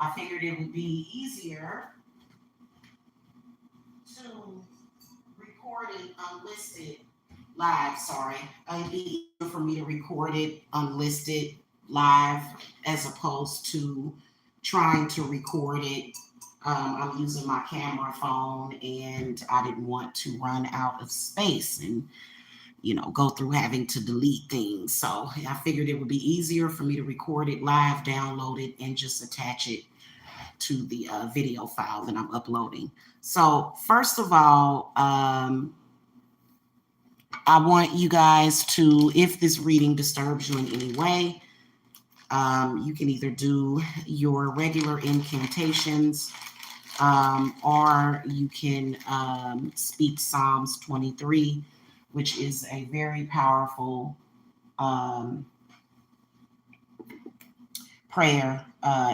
I figured it would be easier to record it unlisted live. Sorry, it'd be easier for me to record it unlisted live as opposed to trying to record it. I'm using my camera phone, and I didn't want to run out of space and go through having to delete things. So I figured it would be easier for me to record it live, download it, and just attach it to the video file that I'm uploading. So first of all, I want you guys to, if this reading disturbs you in any way, you can either do your regular incantations, or you can speak Psalms 23, which is a very powerful prayer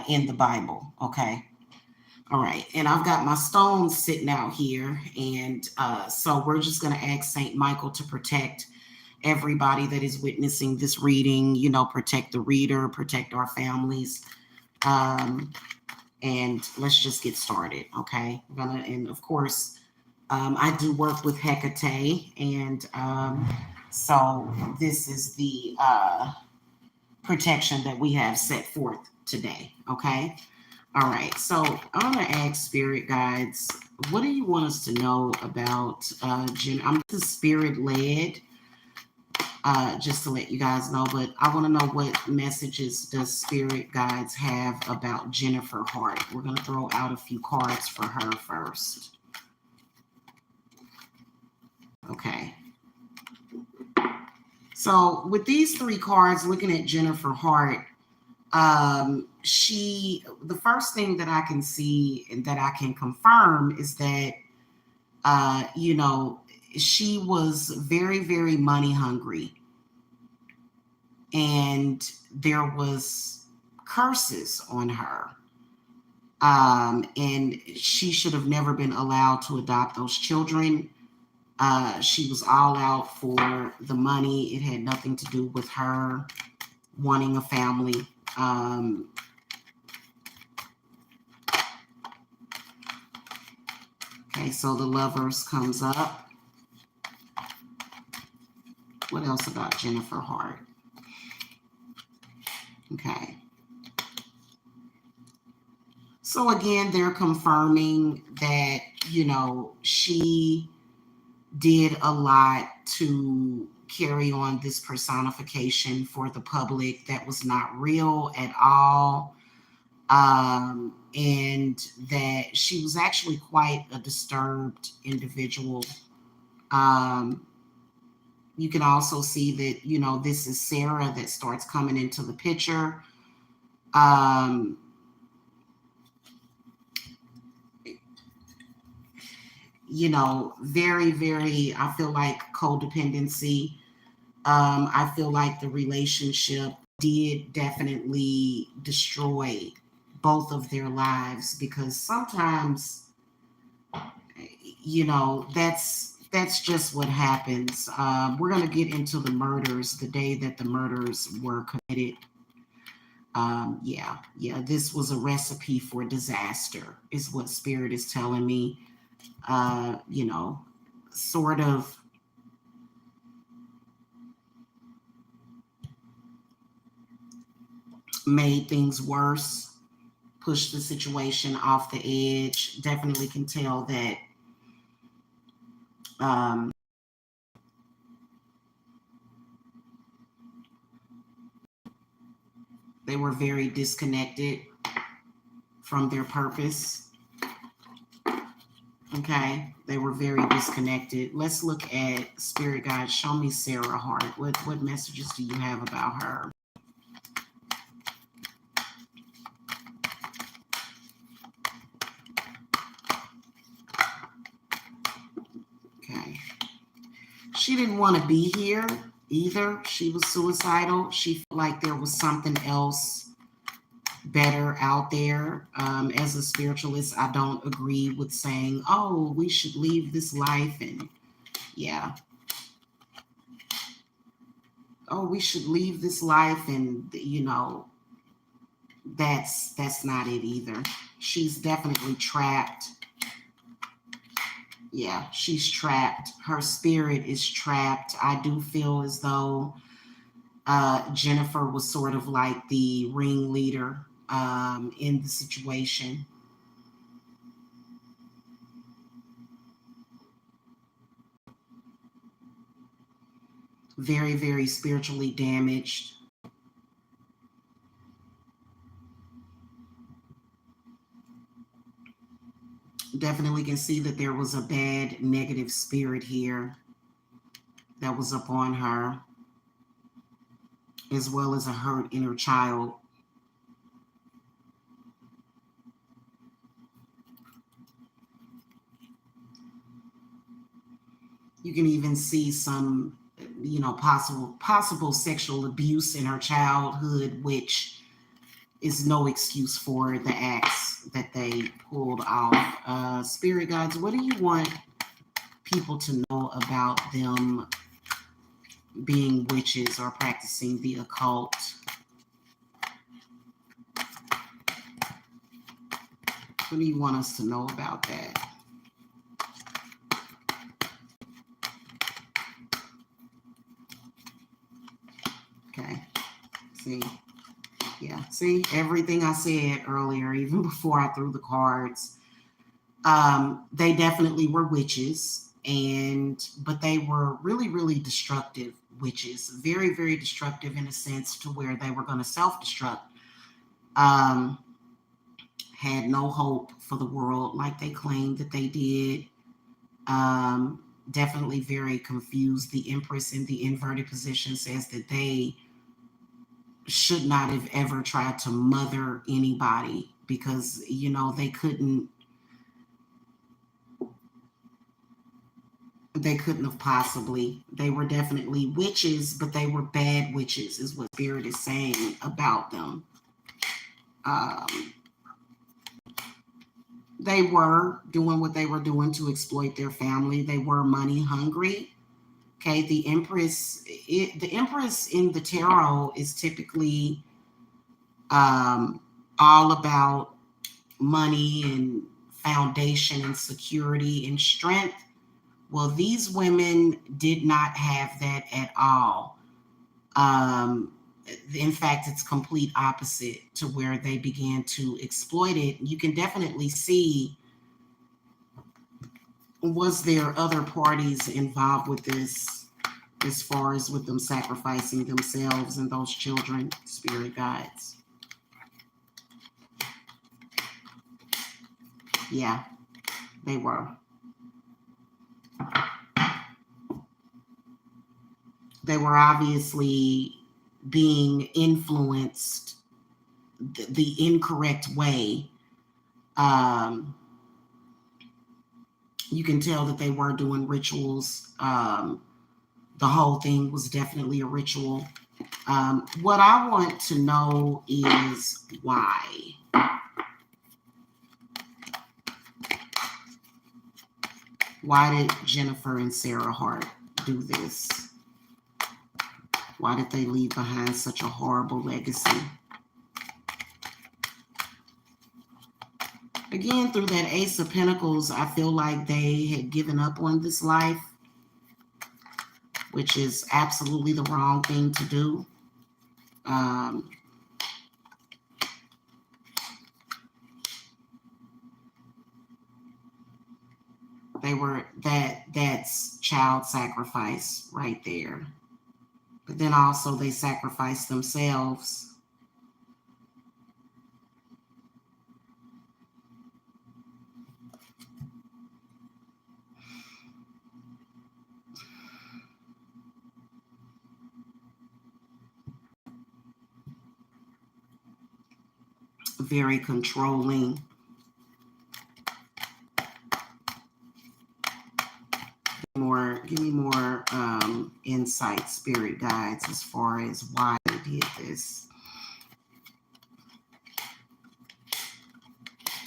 in the Bible. Okay. All right. And I've got my stones sitting out here. And so we're just going to ask St. Michael to protect everybody that is witnessing this reading, protect the reader, protect our families. And let's just get started. Okay. And of course, I do work with Hecate. And so this is the protection that we have set forth today. Okay. All right. So I'm going to ask spirit guides, what do you want us to know about I'm the spirit led, just to let you guys know, but I want to know what messages does spirit guides have about Jennifer Hart. We're going to throw out a few cards for her first. Okay. So with these three cards, looking at Jennifer Hart, the first thing that I can see and that I can confirm is that, she was very, very money hungry, and there was curses on her. And she should have never been allowed to adopt those children. She was all out for the money. It had nothing to do with her wanting a family. Okay, so the Lovers comes up. What else about Jennifer Hart? Okay. So again, they're confirming that, she did a lot to carry on this personification for the public that was not real at all. And that she was actually quite a disturbed individual. You can also see that, this is Sarah that starts coming into the picture. Very, very, I feel like codependency. I feel like the relationship did definitely destroy both of their lives, because sometimes, that's just what happens. We're going to get into the murders, the day that the murders were committed. This was a recipe for disaster, is what Spirit is telling me. Sort of made things worse, pushed the situation off the edge. Definitely can tell that they were very disconnected from their purpose. Okay, they were very disconnected. Let's look at Spirit Guide. Show me Sarah Hart. What messages do you have about her? Okay. She didn't want to be here either. She was suicidal. She felt like there was something else better out there. As a spiritualist, I don't agree with saying, oh, we should leave this life and we should leave this life and That's not it either. She's definitely trapped. Yeah, she's trapped. Her spirit is trapped. I do feel as though Jennifer was sort of like the ringleader in the situation. Very, very spiritually damaged. Definitely can see that there was a bad negative spirit here that was upon her, as well as a hurt inner child. You can even see some, possible sexual abuse in her childhood, which is no excuse for the acts that they pulled off. Spirit guides, what do you want people to know about them being witches or practicing the occult? What do you want us to know about that? Okay. See? Yeah. See, everything I said earlier, even before I threw the cards, they definitely were witches, but they were really, really destructive witches. Very, very destructive in a sense to where they were going to self-destruct. Um, had no hope for the world like they claimed that they did. Definitely very confused. The Empress in the inverted position says that they should not have ever tried to mother anybody because, they couldn't have possibly. They were definitely witches, but they were bad witches, is what Spirit is saying about them. Um, they were doing what they were doing to exploit their family. They were money hungry. Okay, the Empress in the tarot is typically all about money and foundation and security and strength. Well, these women did not have that at all. Um, in fact, it's complete opposite to where they began to exploit it. You can definitely see, was there other parties involved with this as far as with them sacrificing themselves and those children, spirit guides? Yeah, they were. They were obviously being influenced the incorrect way. Um, you can tell that they were doing rituals. The whole thing was definitely a ritual. What I want to know is why. Why did Jennifer and Sarah Hart do this? Why did they leave behind such a horrible legacy? Again, through that Ace of Pentacles, I feel like they had given up on this life, which is absolutely the wrong thing to do. That's child sacrifice right there. But then also they sacrifice themselves. Very controlling. Give me more insight, spirit guides, as far as why they did this.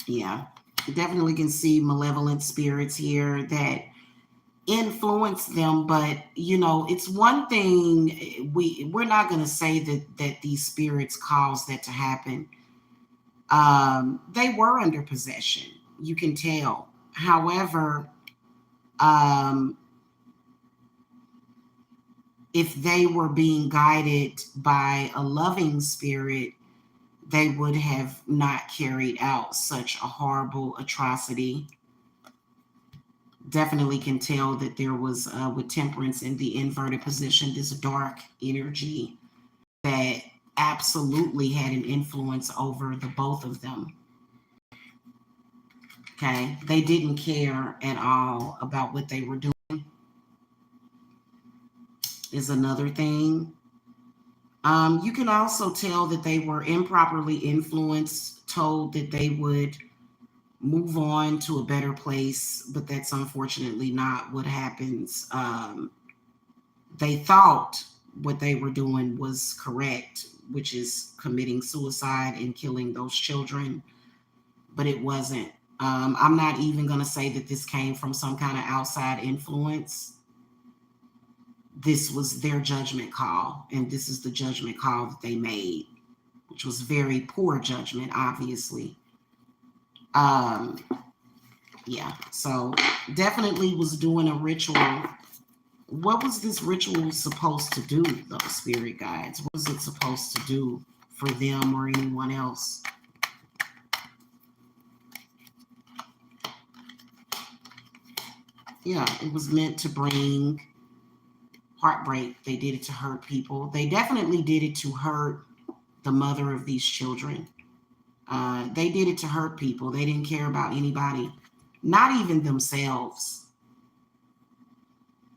Yeah, definitely can see malevolent spirits here that influence them, but it's one thing. We're not going to say that these spirits caused that to happen. They were under possession. You can tell. However, um, if they were being guided by a loving spirit, they would have not carried out such a horrible atrocity. Definitely can tell that there was, with temperance in the inverted position, this dark energy that absolutely had an influence over the both of them. Okay. They didn't care at all about what they were doing, is another thing. You can also tell that they were improperly influenced, told that they would move on to a better place, but that's unfortunately not what happens. They thought what they were doing was correct, which is committing suicide and killing those children, but it wasn't. I'm not even going to say that this came from some kind of outside influence. This was their judgment call, and this is the judgment call that they made, which was very poor judgment, obviously. Yeah, so definitely was doing a ritual. What was this ritual supposed to do, though, spirit guides? What was it supposed to do for them or anyone else? Yeah, it was meant to bring heartbreak. They did it to hurt people. They definitely did it to hurt the mother of these children. They did it to hurt people. They didn't care about anybody, not even themselves.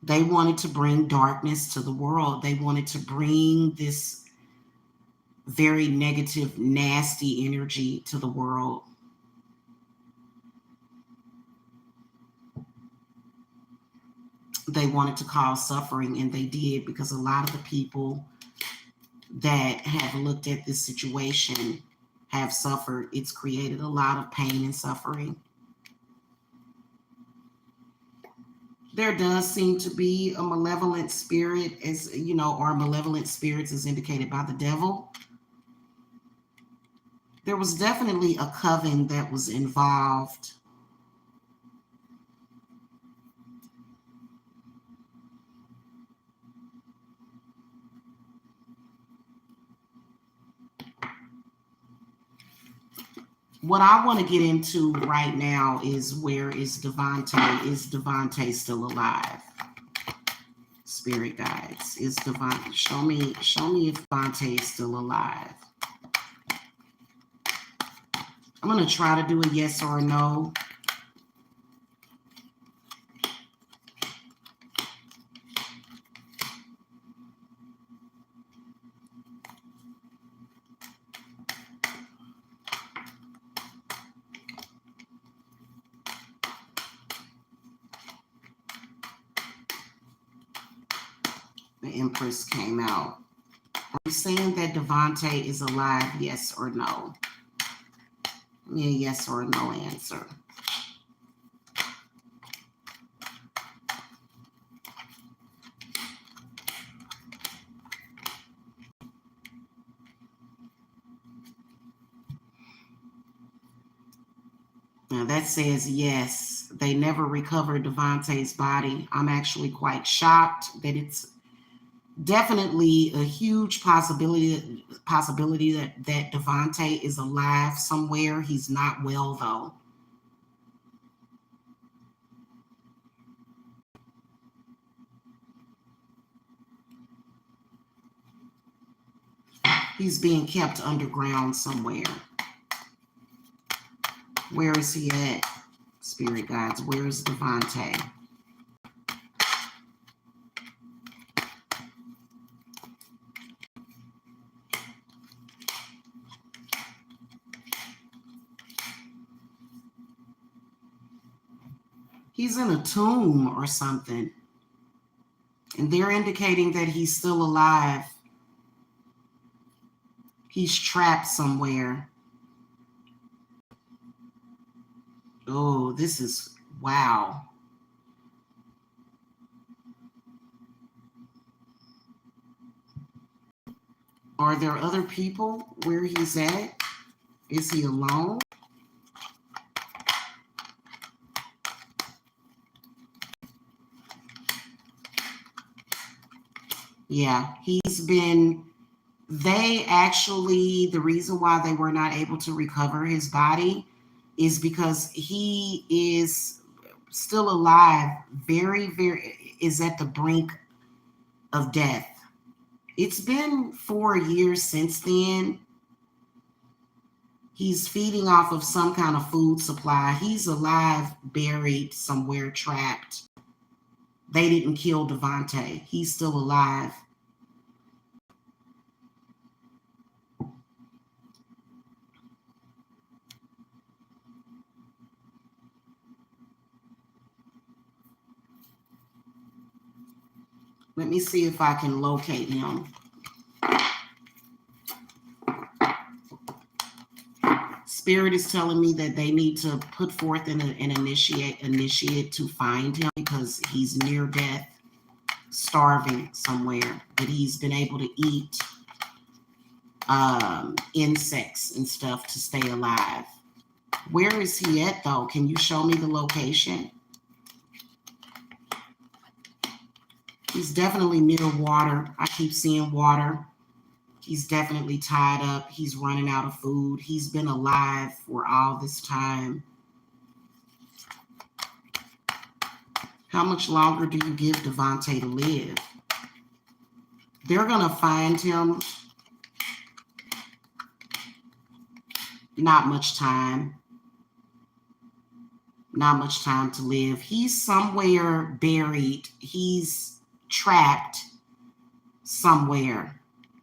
They wanted to bring darkness to the world. They wanted to bring this very negative, nasty energy to the world. They wanted to cause suffering, and they did, because a lot of the people that have looked at this situation have suffered. It's created a lot of pain and suffering. There does seem to be a malevolent spirit, as you know, or malevolent spirits as indicated by the devil. There was definitely a coven that was involved. What I want to get into right now is, where is Devante? Is Devante still alive? Spirit guides. Is Devante, show me if Devante is still alive. I'm going to try to do a yes or a no. The Empress came out. Are you saying that Devante is alive, yes or no? Give me a yes or a no answer. Now that says yes. They never recovered Devante's body. I'm actually quite shocked that it's definitely a huge possibility that Devante is alive somewhere. He's not well, though. He's being kept underground somewhere. Where is he at? Spirit guides, where is Devante? He's in a tomb or something. And they're indicating that he's still alive. He's trapped somewhere. Oh, this is wow. Are there other people where he's at? Is he alone? Yeah, the reason why they were not able to recover his body is because he is still alive, is at the brink of death. It's been 4 years since then. He's feeding off of some kind of food supply. He's alive, buried somewhere, trapped. They didn't kill Devontae. He's still alive. Let me see if I can locate him. Spirit is telling me that they need to put forth an initiate to find him because he's near death, starving somewhere, but he's been able to eat insects and stuff to stay alive. Where is he at, though? Can you show me the location? He's definitely near water. I keep seeing water. He's definitely tied up. He's running out of food. He's been alive for all this time. How much longer do you give Devontae to live? They're going to find him. Not much time. Not much time to live. He's somewhere buried. He's trapped somewhere.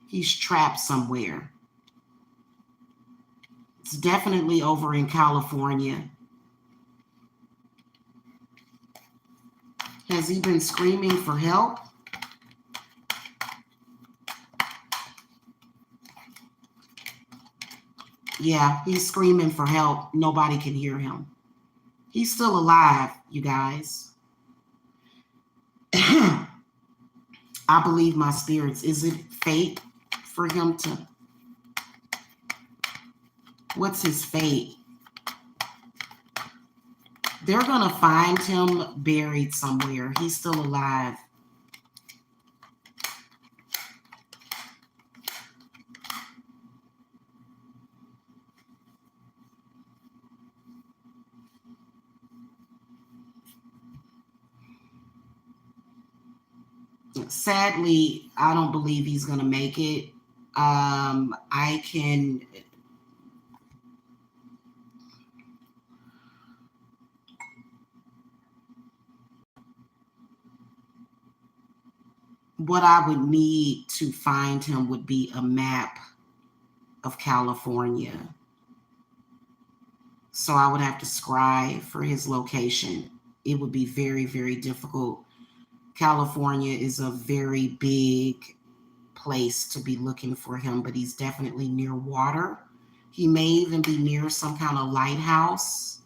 He's trapped somewhere. It's definitely over in California. Has he been screaming for help? Yeah, he's screaming for help. Nobody can hear him. He's still alive, you guys. I believe my spirits. Is it fate for him to... What's his fate? They're going to find him buried somewhere. He's still alive. Sadly, I don't believe he's going to make it. What I would need to find him would be a map of California. So I would have to scribe for his location. It would be very, very difficult. California is a very big place to be looking for him, but he's definitely near water. He may even be near some kind of lighthouse.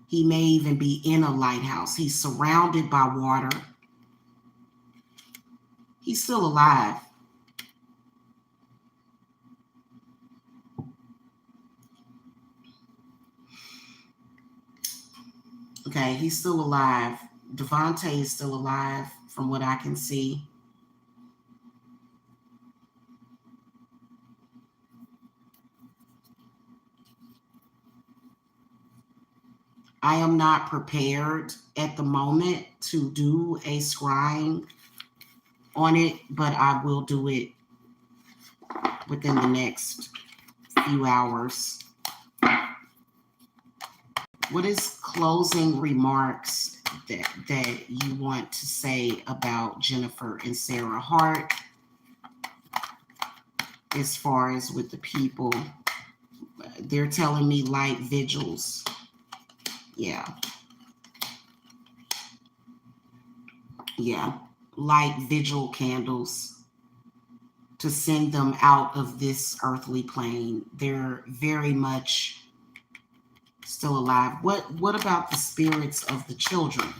He may even be in a lighthouse. He's surrounded by water. He's still alive. Okay, he's still alive. Devontae is still alive from what I can see. I am not prepared at the moment to do a scrying on it, but I will do it within the next few hours. What is closing remarks that you want to say about Jennifer and Sarah Hart as far as with the people? They're telling me light vigils. Yeah. Light vigil candles to send them out of this earthly plane. They're very much still alive. What about the spirits of the children?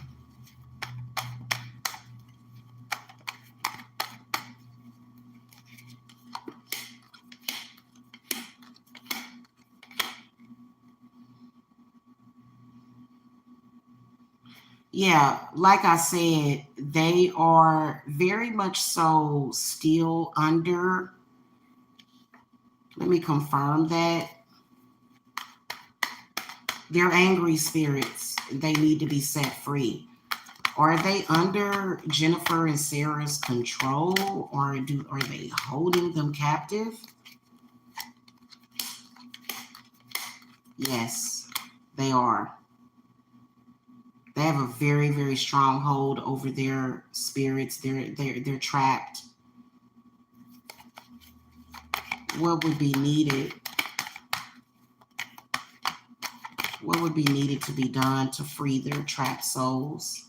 Yeah, like I said, they are very much so still under. Let me confirm that. They're angry spirits. They need to be set free. Are they under Jennifer and Sarah's control, or are they holding them captive? Yes, they are. They have a very, very strong hold over their spirits. They're trapped. What would be needed? What would be needed to be done to free their trapped souls?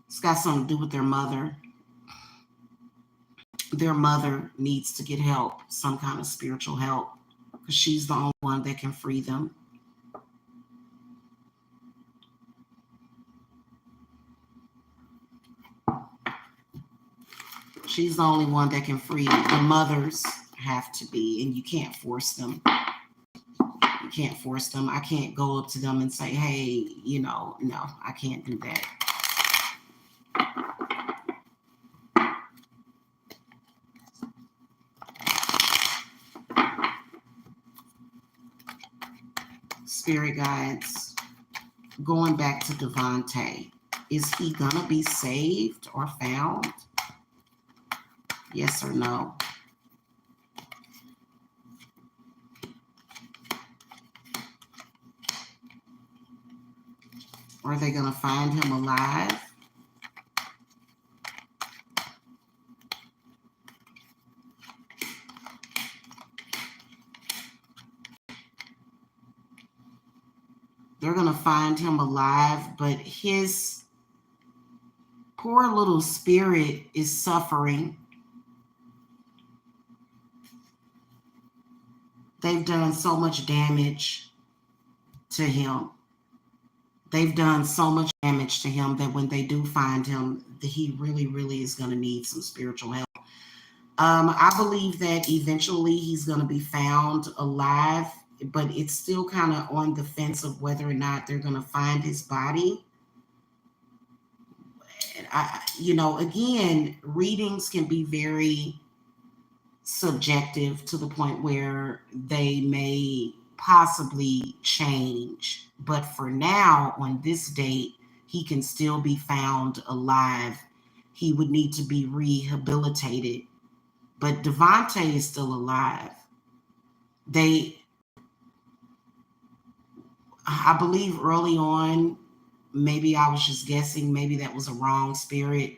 It's got something to do with their mother. Their mother needs to get help, some kind of spiritual help, because she's the only one that can free them. She's the only one that can free. The mothers have to be, and you can't force them. You can't force them. I can't go up to them and say, hey, no, I can't do that. Spirit guides, going back to Devante, is he gonna be saved or found? Yes or no? Are they gonna find him alive? They're gonna find him alive, but his poor little spirit is suffering. They've done so much damage to him. They've done so much damage to him that when they do find him, he really, really is going to need some spiritual help. I believe that eventually he's going to be found alive, but it's still kind of on the fence of whether or not they're going to find his body. Again, readings can be very subjective to the point where they may possibly change. But for now, on this date, he can still be found alive. He would need to be rehabilitated. But Devante is still alive. I believe early on, maybe I was just guessing, maybe that was a wrong spirit.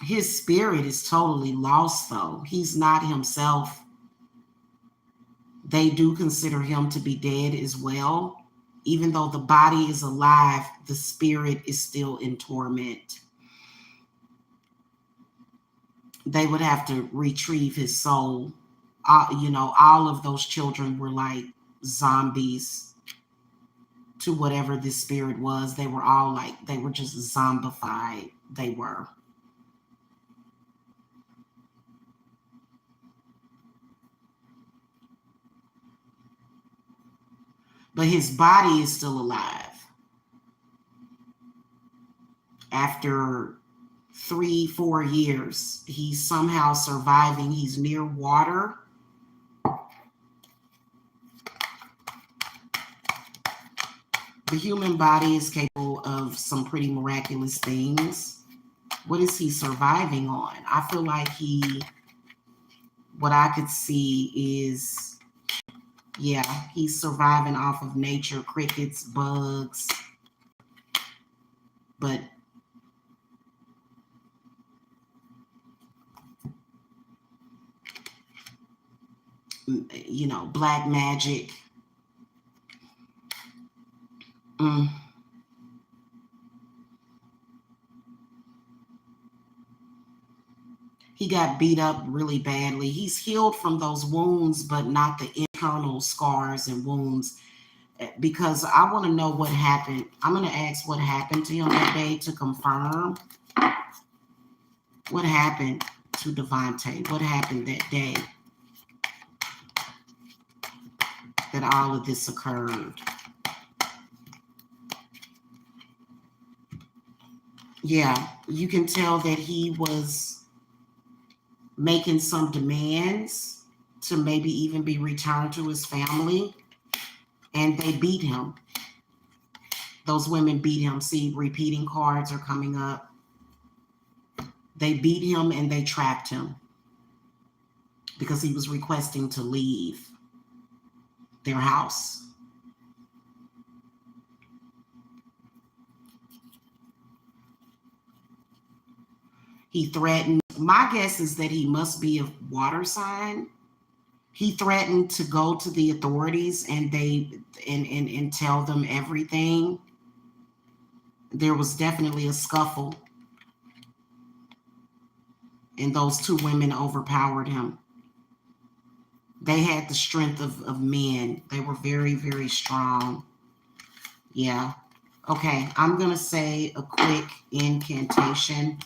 His spirit is totally lost, though. He's not himself. They do consider him to be dead as well. Even though the body is alive, the spirit is still in torment. They would have to retrieve his soul. All of those children were like zombies to whatever this spirit was. They were all they were just zombified. They were. But his body is still alive. After 3-4 years, he's somehow surviving. He's near water. The human body is capable of some pretty miraculous things. What is he surviving on? I feel like what I could see is, yeah, he's surviving off of nature, crickets, bugs. But black magic. He got beat up really badly. He's healed from those wounds, but not the internal scars and wounds. Because I want to know what happened. I'm going to ask what happened to him that day to confirm what happened to Devontae. What happened that day that all of this occurred. Yeah, you can tell that he was making some demands to maybe even be returned to his family, and they beat him. Those women beat him. See, repeating cards are coming up. They beat him and they trapped him because he was requesting to leave their house. He threatened, my guess is that he must be a water sign. He threatened to go to the authorities and and tell them everything. There was definitely a scuffle, and those two women overpowered him. They had the strength of men. They were very, very strong. Yeah. Okay, I'm going to say a quick incantation.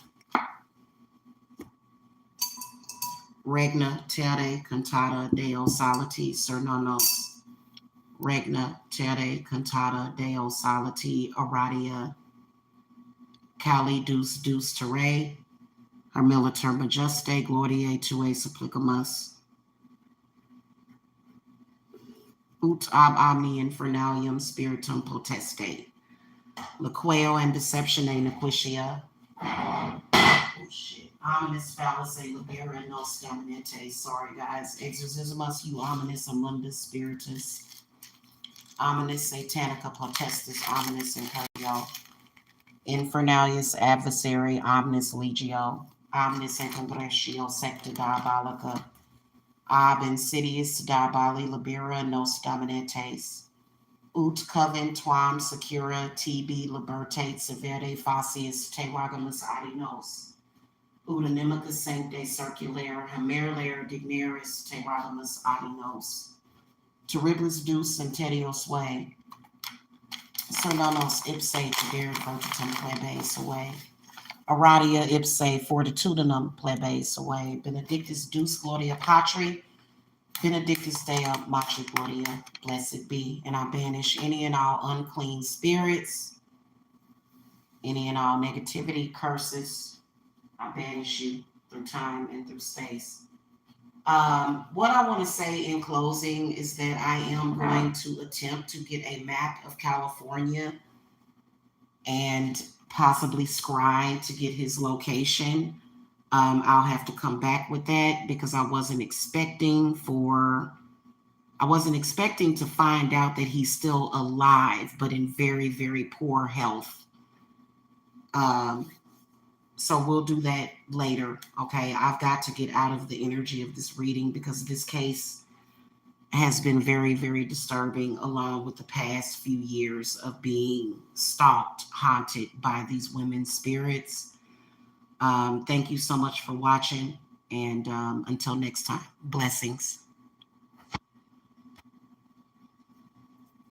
Regna tere cantata deo salati sernonos. Regna tere cantata deo salati aradia. Cali dus tere. Armiliter majuste gloriae tue supplicamus. Ut ab omni infernalium spiritum poteste. Laqueo and deceptione nequitia. Oh shit. Ominous fallacy libera nos dominante. Sorry guys. Exorcismus you ominous amundus spiritus. Ominous satanica potestis. Ominous imperio. Infernalius adversary. Omnis legio. Omnis incongratio secta diabolica. Ab insidious diaboli libera nos dominantes. Ut coven tuam secura tibi libertate severe facius te ragamus adinos. Ut animicus sancte circulare hemerlare dignaris te ragamus adinos. Terribilis deus centerio sue. Sernonos ipse tiber virtutum plebes away. Aradia ipse fortitudinum plebes away. Benedictus deus gloria patri. Benedictus Dei Machi Gloria, blessed be, and I banish any and all unclean spirits, any and all negativity, curses. I banish you through time and through space. What I want to say in closing is that I am going to attempt to get a map of California and possibly scry to get his location. I'll have to come back with that because I wasn't expecting to find out that he's still alive, but in very, very poor health. So we'll do that later. Okay. I've got to get out of the energy of this reading because this case has been very, very disturbing, along with the past few years of being stalked, haunted by these women's spirits. Thank you so much for watching. And until next time, blessings.